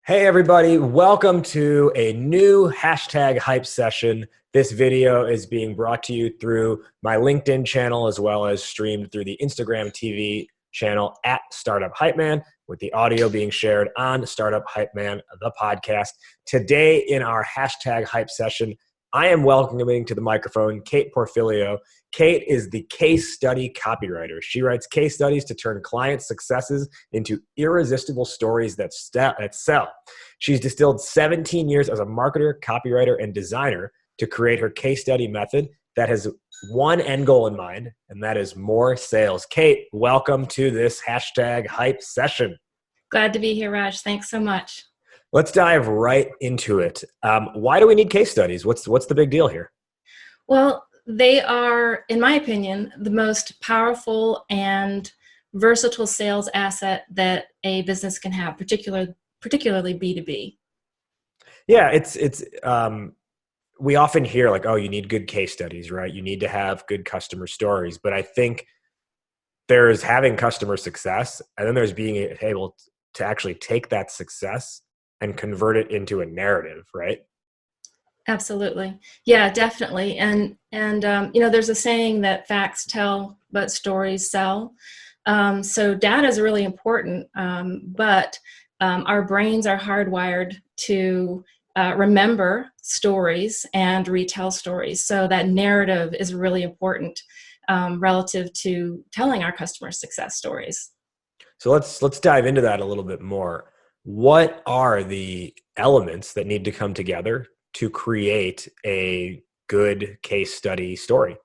Hey everybody, welcome to a new hashtag hype session. This video is being brought to you through my LinkedIn channel as well as streamed through the Instagram TV channel at Startup Hype Man, with the audio being shared on Startup Hype Man, the podcast. Today in our hashtag hype session, I am welcoming to the microphone Kate Porfilio. Kate is the Case Study Copywriter. She writes case studies to turn client successes into irresistible stories that sell. She's distilled 17 years as a marketer, copywriter, and designer to create her case study method that has one end goal in mind, and that is more sales. Kate, welcome to this hashtag hype session. Glad to be here, Raj. Thanks so much. Let's dive right into it. Why do we need case studies? What's the big deal here? Well, they are, in my opinion, the most powerful and versatile sales asset that a business can have, particularly B2B. Yeah, it's we often hear like, oh, you need good case studies, right? You need to have good customer stories. But I think there's having customer success, and then there's being able to actually take that success and convert it into a narrative, right? Absolutely. Yeah, definitely. And there's a saying that facts tell, but stories sell. So data is really important, but our brains are hardwired to remember stories and retell stories. So that narrative is really important relative to telling our customer success stories. So let's dive into that a little bit more. What are the elements that need to come together to create a good case study story?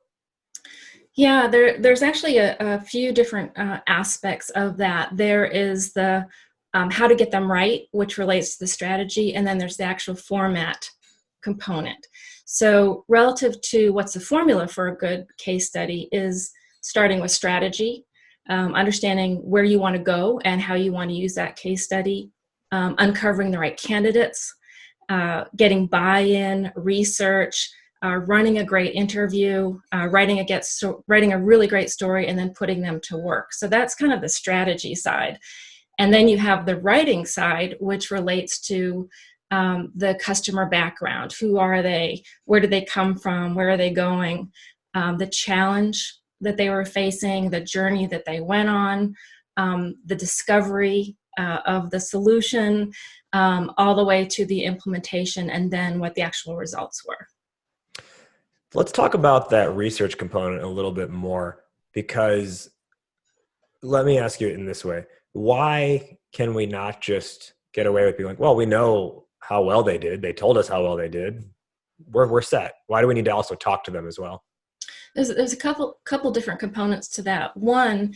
Yeah, there's actually a few different aspects of that. There is the how to get them right, which relates to the strategy, and then there's the actual format component. So relative to what's the formula for a good case study is starting with strategy, understanding where you want to go and how you want to use that case study, uncovering the right candidates, getting buy-in, research, running a great interview, writing a really great story, and then putting them to work. So that's kind of the strategy side. And then you have the writing side, which relates to the customer background. Who are they? Where did they come from? Where are they going? The challenge that they were facing, the journey that they went on, the discovery of the solution, all the way to the implementation, and then what the actual results were. Let's talk about that research component a little bit more, because let me ask you it in this way. Why can we not just get away with being like, well, we know how well they did. They told us how well they did. We're set. Why do we need to also talk to them as well? There's a couple different components to that. One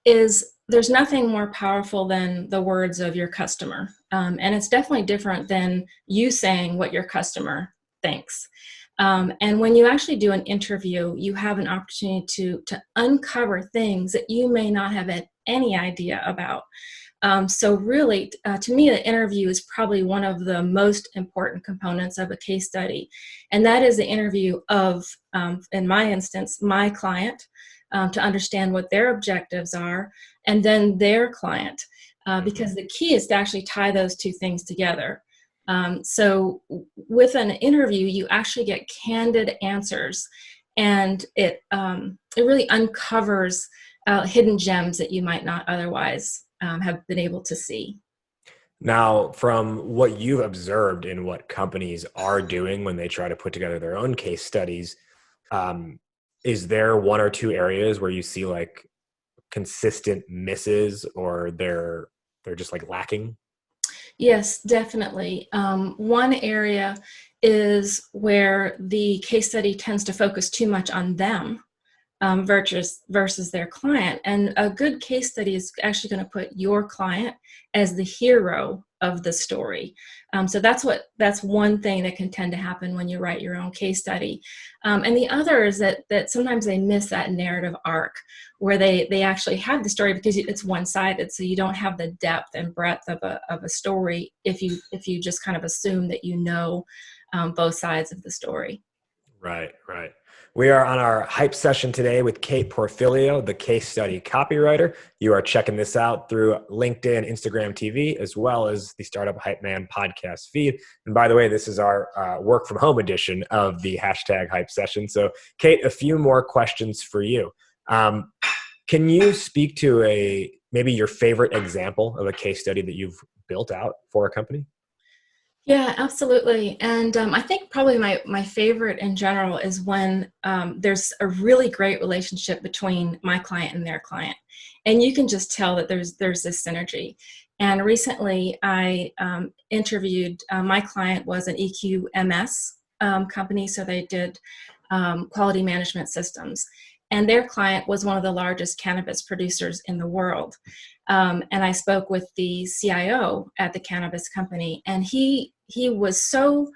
is there's nothing more powerful than the words of your customer. And it's definitely different than you saying what your customer thinks. And when you actually do an interview, you have an opportunity to uncover things that you may not have had any idea about. So really, to me, the interview is probably one of the most important components of a case study. And that is the interview of, in my instance, my client, to understand what their objectives are, and then their client, because the key is to actually tie those two things together. So with an interview, you actually get candid answers, and it really uncovers hidden gems that you might not otherwise have been able to see. Now, from what you've observed in what companies are doing when they try to put together their own case studies, is there one or two areas where you see like consistent misses, or they're just like lacking? Yes, definitely. One area is where the case study tends to focus too much on them versus their client. And a good case study is actually going to put your client as the hero of the story. So that's one thing that can tend to happen when you write your own case study. And the other is that sometimes they miss that narrative arc where they actually have the story because it's one-sided. So you don't have the depth and breadth of a story if you just kind of assume that you know both sides of the story. Right, right. We are on our hype session today with Kate Porfilio, the Case Study Copywriter. You are checking this out through LinkedIn, Instagram TV, as well as the Startup Hype Man podcast feed. And by the way, this is our work from home edition of the hashtag hype session. So Kate, a few more questions for you. Can you speak to maybe your favorite example of a case study that you've built out for a company? Yeah, absolutely. And I think probably my favorite in general is when there's a really great relationship between my client and their client. And you can just tell that there's this synergy. And recently I interviewed, my client was an EQMS company, so they did quality management systems. And their client was one of the largest cannabis producers in the world. And I spoke with the CIO at the cannabis company, and he was so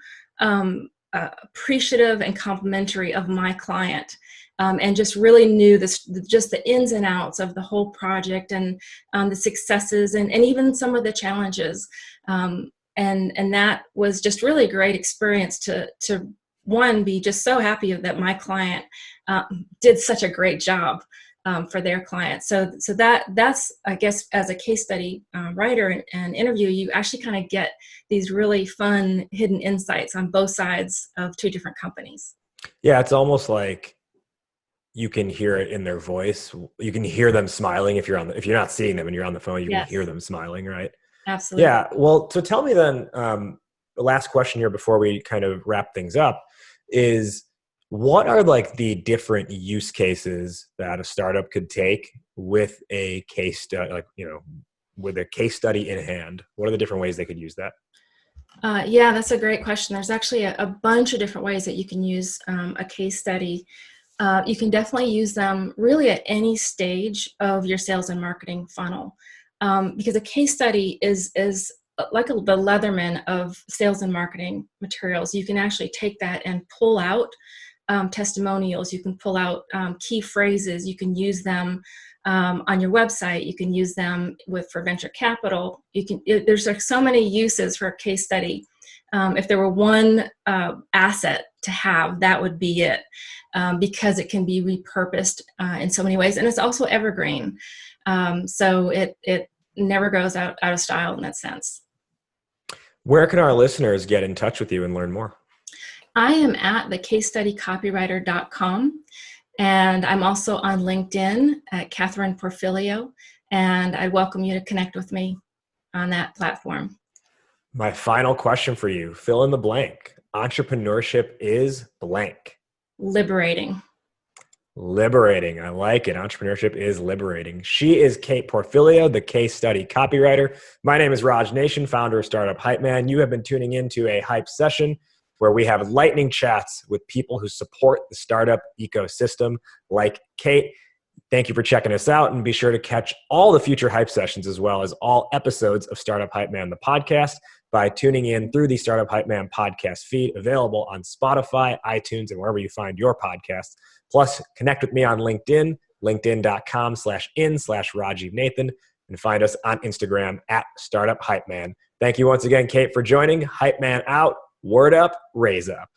appreciative and complimentary of my client, and just really knew just the ins and outs of the whole project, and the successes, and even some of the challenges. And that was just really a great experience to one, be just so happy that my client did such a great job for their clients. So that's, I guess, as a case study writer and interviewer, you actually kind of get these really fun hidden insights on both sides of two different companies. Yeah, it's almost like you can hear it in their voice. You can hear them smiling if you're not seeing them and you're on the phone. You can hear them smiling, right? Absolutely. Yeah. Well, so tell me then. The last question here before we kind of wrap things up is, what are like the different use cases that a startup could take with a case study, with a case study in hand? What are the different ways they could use that? Yeah, that's a great question. There's actually a bunch of different ways that you can use a case study. You can definitely use them really at any stage of your sales and marketing funnel, because a case study is like the Leatherman of sales and marketing materials. You can actually take that and pull out testimonials. You can pull out key phrases. You can use them on your website. You can use them for venture capital. There's like so many uses for a case study. If there were one asset to have, that would be it, because it can be repurposed in so many ways, and it's also evergreen. So it never goes out of style in that sense. Where can our listeners get in touch with you and learn more? I am at thecasestudycopywriter.com, and I'm also on LinkedIn at Catherine Porfilio, and I welcome you to connect with me on that platform. My final question for you, fill in the blank. Entrepreneurship is blank. Liberating. Liberating. I like it. Entrepreneurship is liberating. She is Kate Porfilio, the Case Study Copywriter. My name is Raj Nation, founder of Startup Hype Man. You have been tuning into a hype session where we have lightning chats with people who support the startup ecosystem like Kate. Thank you for checking us out, and be sure to catch all the future hype sessions as well as all episodes of Startup Hype Man, the podcast, by tuning in through the Startup Hype Man podcast feed, available on Spotify, iTunes, and wherever you find your podcasts. Plus, connect with me on LinkedIn, linkedin.com/in/Rajiv Nathan, and find us on Instagram at Startup Hype Man. Thank you once again, Kate, for joining. Hype Man out. Word up, raise up.